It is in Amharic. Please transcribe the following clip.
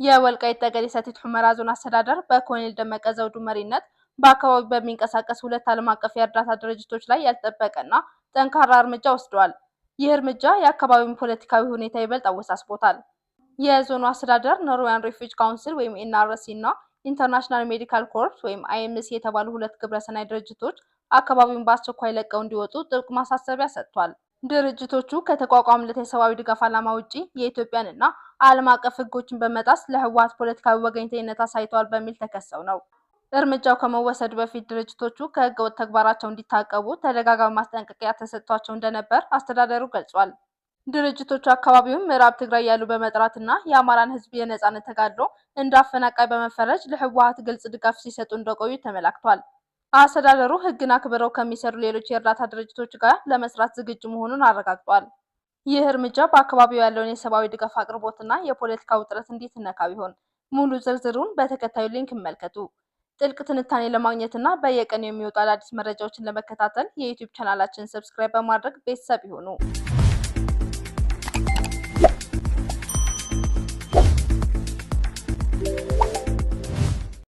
የወልቃይት ጠገዴ ሰቲት ሁመራ ዞን አስተዳደር በኮሎኔል ደመቀ ዘውዱ መሪነት በአካባቢው በሚንቀሳቀስ ሁለት ዓለም አቀፍ የእርዳታ ድርጅቶች ላይ ያልተጠበቀና ጠንካራ እርምጃ ወስደዋል። ይህ እርምጃ የአካባቢውን ፖለቲካዊ ሁኔታ ይበልጥ አወሳስቦታል። የዞኑ አስተዳደር ኖርዌያን ሪፊውጂ ካውንስል ወይም ኤንአርሲ እና ኢንተርናሽናል ሜዲካል ኮርፕስ ወይም አይኤምሲ የተባሉ ሁለት ግብረሰናይ ድርጅቶች አካባቢውን በአስቸኳይ ለቀው እንዲወጡ ጥብቅ ማሳሰቢያ ሰጥቷል። ድርጅቶቹ ከተቋቋሙለት የሰብአዊ ድጋፍ ዓላማ ውጪ የኢትዮጵያንና ዓለም አቀፍ ሕጎችን በመጣስ ለህወሓት ፖለቲካዊ ወገኝተኝነት አሳይተዋል በሚል ተከሰው ነው። እርምጃው ከመወሰዱ በፊት ድርጅቶቹ ከህገወጥ ተግባራቸው እንዲታቀቡ ተደጋጋሚ ማስጠንቀቂያ ተሰጥቷቸው እንደነበር አስተዳደሩ ገልጿል። ድርጅቶቹ አካባቢውን ምዕራብ ትግራይ ያሉ በመጥራትና የአማራን ህዝብ የነጻነት ተጋድሎ እንደ አፈናቃይ በመፈረጅ ለህወሓት ግልጽ ድጋፍ ሲሰጡ እንደቆዩ ተመላክቷል። አስተዳደሩ ህግን አክብረው ከሚሰሩ ሌሎች የእርዳታ ድርጅቶች ጋር ለመስራት ዝግጁ መሆኑን አረጋግጧል። ይህ እርምጃ በአካባቢው ያለውን የሰብአዊ ድጋፍ አቅርቦትና የፖለቲካ ውጥረት እንዴት ይነካው ይሆን? ሙሉ ዝርዝሩን በተከታዩ ሊንክ ይመልከቱ። ጥልቅ ትንታኔ ለማግኘትና በየቀኑ የሚወጡ አዳዲስ መረጃዎችን ለመከታተል የዩቲዩብ ቻናላችንን ሰብስክራይብ በማድረግ ቤተሰብ ይሁኑ።